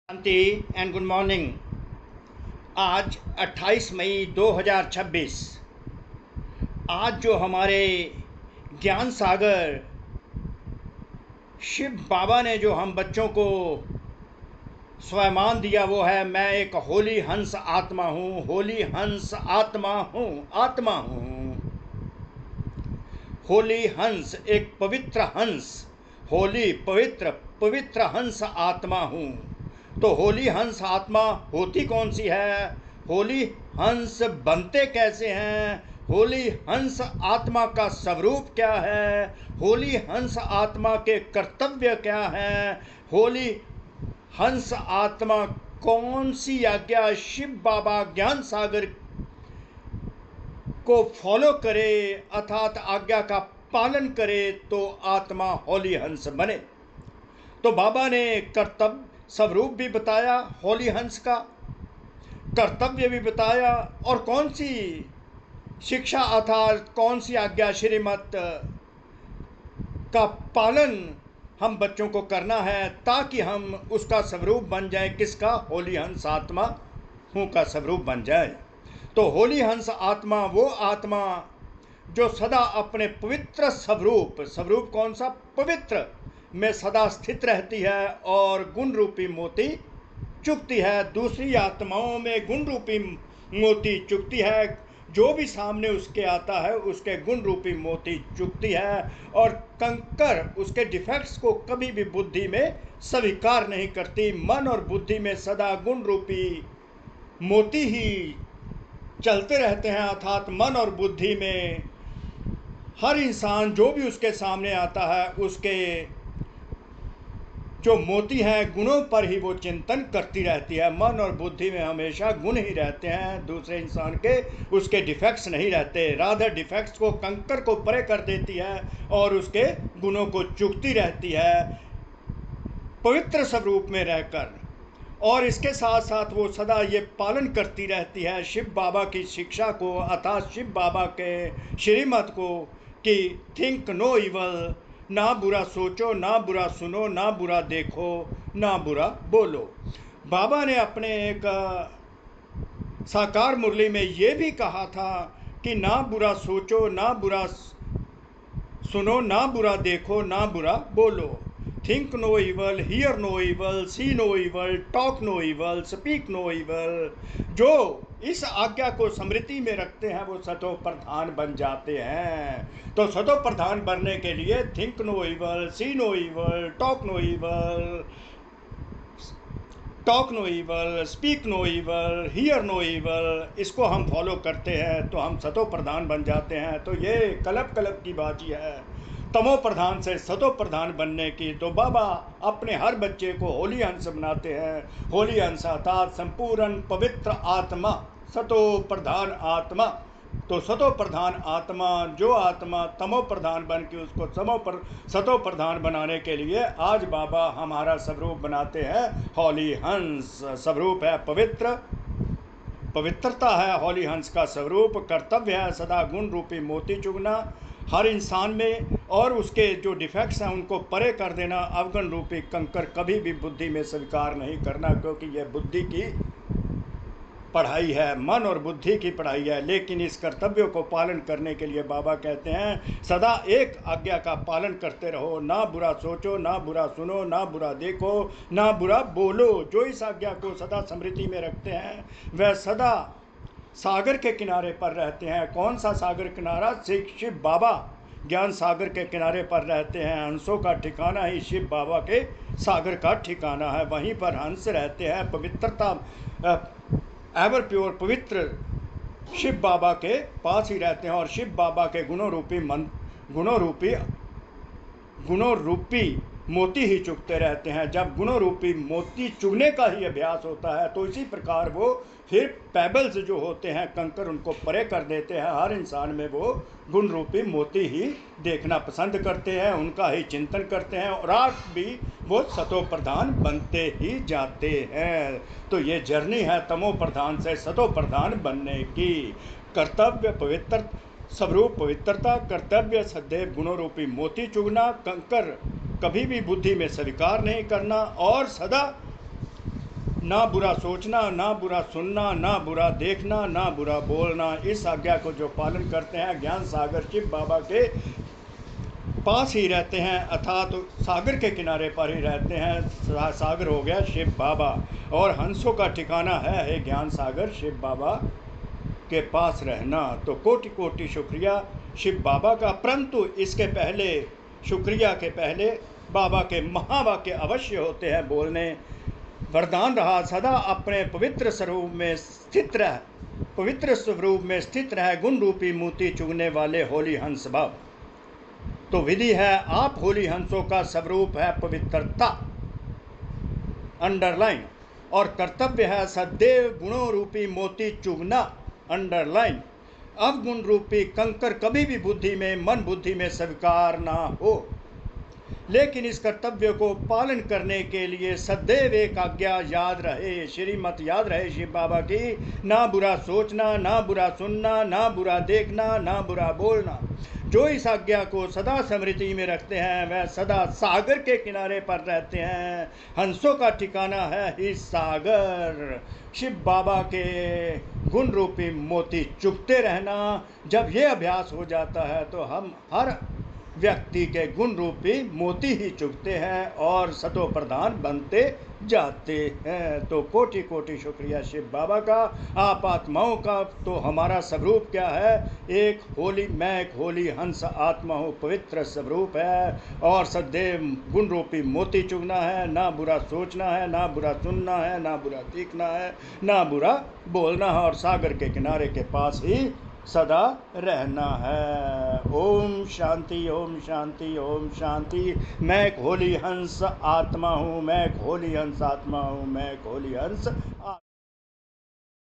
Shanti and good morning. आज 28 मई 2026। आज जो हमारे ज्ञान सागर शिव बाबा ने जो हम बच्चों को स्वयमान दिया वो है, मैं एक होली हंस आत्मा हूँ, होली हंस आत्मा हूँ, आत्मा हूँ। होली हंस, एक पवित्र हंस, होली पवित्र पवित्र हंस आत्मा हूँ। तो होली हंस आत्मा होती कौन सी है? होली हंस बनते कैसे हैं? होली हंस आत्मा का स्वरूप क्या है? होली हंस आत्मा के कर्तव्य क्या हैं? होली हंस आत्मा कौन सी आज्ञा शिव बाबा ज्ञान सागर को फॉलो करे अर्थात आज्ञा का पालन करे तो आत्मा होली हंस बने। तो बाबा ने कर्तव्य स्वरूप भी बताया, होली हंस का कर्तव्य भी बताया, और कौन सी शिक्षा अर्थात कौन सी आज्ञा श्रीमत का पालन हम बच्चों को करना है ताकि हम उसका स्वरूप बन जाए। किसका? होली हंस आत्मा हूँ का स्वरूप बन जाए। तो होली हंस आत्मा वो आत्मा जो सदा अपने पवित्र स्वरूप कौन सा? पवित्र में सदा स्थित रहती है और गुण रूपी मोती चुगती है। दूसरी आत्माओं में गुण रूपी मोती चुगती है। जो भी सामने उसके आता है उसके गुण रूपी मोती चुगती है, और कंकर उसके डिफेक्ट्स को कभी भी बुद्धि में स्वीकार नहीं करती। मन और बुद्धि में सदा गुण रूपी मोती ही चलते रहते हैं। अर्थात मन और बुद्धि में हर इंसान जो भी उसके सामने आता है उसके जो मोती हैं गुणों पर ही वो चिंतन करती रहती है। मन और बुद्धि में हमेशा गुण ही रहते हैं, दूसरे इंसान के उसके डिफेक्ट्स नहीं रहते। राधर डिफेक्ट्स को कंकर को परे कर देती है और उसके गुणों को चुगती रहती है पवित्र स्वरूप में रहकर। और इसके साथ साथ वो सदा ये पालन करती रहती है शिव बाबा की शिक्षा को अर्थात शिव बाबा के श्रीमत को कि थिंक नो इवल, ना बुरा सोचो, ना बुरा सुनो, ना बुरा देखो, ना बुरा बोलो। बाबा ने अपने एक साकार मुरली में ये भी कहा था कि ना बुरा सोचो, ना बुरा सुनो, ना बुरा देखो, ना बुरा बोलो। Think no evil, hear no evil, see no evil, talk no evil, speak no evil. जो इस आज्ञा को स्मृति में रखते हैं वो सतो प्रधान बन जाते हैं। तो सतो प्रधान बनने के लिए think no evil, see no evil, talk no evil, speak no evil, hear no evil, इसको हम फॉलो करते हैं तो हम सतो प्रधान बन जाते हैं। तो ये कल्प की बाजी है तमो प्रधान से सतो प्रधान बनने की। तो बाबा अपने हर बच्चे को होली हंस बनाते हैं। होली हंस अर्थात संपूर्ण पवित्र आत्मा, सतो प्रधान आत्मा। तो सतो प्रधान आत्मा, जो आत्मा तमो प्रधान बन के उसको सतो प्रधान बनाने के लिए आज बाबा हमारा स्वरूप बनाते हैं होली हंस। स्वरूप है पवित्र, पवित्रता है होली हंस का स्वरूप। कर्तव्य है सदा गुण रूपी मोती चुगना हर इंसान में, और उसके जो डिफेक्ट्स हैं उनको परे कर देना। अवगुण रूपी कंकर कभी भी बुद्धि में स्वीकार नहीं करना, क्योंकि यह बुद्धि की पढ़ाई है, मन और बुद्धि की पढ़ाई है। लेकिन इस कर्तव्य को पालन करने के लिए बाबा कहते हैं सदा एक आज्ञा का पालन करते रहो, ना बुरा सोचो, ना बुरा सुनो, ना बुरा देखो, ना बुरा बोलो। जो इस आज्ञा को सदा स्मृति में रखते हैं वह सदा सागर के किनारे पर रहते हैं। कौन सा सागर किनारा? शिव बाबा ज्ञान सागर के किनारे पर रहते हैं। हंसों का ठिकाना ही शिव बाबा के सागर का ठिकाना है। वहीं पर हंस रहते हैं। पवित्रता एवर प्योर पवित्र शिव बाबा के पास ही रहते हैं, और शिव बाबा के गुणों रूपी मोती ही चुगते रहते हैं। जब गुणों रूपी मोती चुगने का ही अभ्यास होता है तो इसी प्रकार वो फिर पेबल्स जो होते हैं कंकर उनको परे कर देते हैं। हर इंसान में वो गुण रूपी मोती ही देखना पसंद करते हैं, उनका ही चिंतन करते हैं, और आज भी वो सतो प्रधान बनते ही जाते हैं। तो ये जर्नी है तमो प्रधान से सतो प्रधान बनने की। कर्तव्य पवित्र स्वरूप पवित्रता, कर्तव्य सदैव गुणों रूपी मोती चुगना, कंकर कभी भी बुद्धि में स्वीकार नहीं करना, और सदा ना बुरा सोचना, ना बुरा सुनना, ना बुरा देखना, ना बुरा बोलना। इस आज्ञा को जो पालन करते हैं ज्ञान सागर शिव बाबा के पास ही रहते हैं, अर्थात तो सागर के किनारे पर ही रहते हैं। सागर हो गया शिव बाबा, और हंसों का ठिकाना है ज्ञान सागर शिव बाबा के पास रहना। तो कोटि कोटि शुक्रिया शिव बाबा का। परंतु इसके पहले, शुक्रिया के पहले बाबा के महावाक्य अवश्य होते हैं बोलने। वरदान रहा सदा अपने पवित्र स्वरूप में स्थित रह, पवित्र स्वरूप में स्थित रह, गुण रूपी मोती चुगने वाले होली हंस भाव। तो विधि है आप होली हंसों का स्वरूप है पवित्रता, अंडरलाइन, और कर्तव्य है सदैव गुणों रूपी मोती चुगना, अंडरलाइन। अवगुण रूपी कंकर कभी भी बुद्धि में, मन बुद्धि में स्वीकार ना हो। लेकिन इस कर्तव्य को पालन करने के लिए सदैव एक आज्ञा याद रहे, श्रीमत याद रहे शिव बाबा की, ना बुरा सोचना, ना बुरा सुनना, ना बुरा देखना, ना बुरा बोलना। जो इस आज्ञा को सदा स्मृति में रखते हैं वह सदा सागर के किनारे पर रहते हैं। हंसों का ठिकाना है ही सागर। शिव बाबा के गुण रूपी मोती चुगते रहना। जब ये अभ्यास हो जाता है तो हम हर व्यक्ति के गुण रूपी मोती ही चुगते हैं और सतो प्रधान बनते जाते हैं। तो कोटि कोटि शुक्रिया शिव बाबा का, आप आत्माओं का। तो हमारा स्वरूप क्या है? एक होली, मैं एक होली हंस आत्मा हूँ, पवित्र स्वरूप है, और सदैव गुण रूपी मोती चुगना है, ना बुरा सोचना है, ना बुरा सुनना है, ना बुरा देखना है, ना बुरा बोलना है, और सागर के किनारे के पास ही सदा रहना है। ओम शांति, ओम शांति, ओम शांति। मैं एक होली हंस आत्मा हूँ, मैं एक होली हंस आत्मा हूँ, मैं एक होली हंस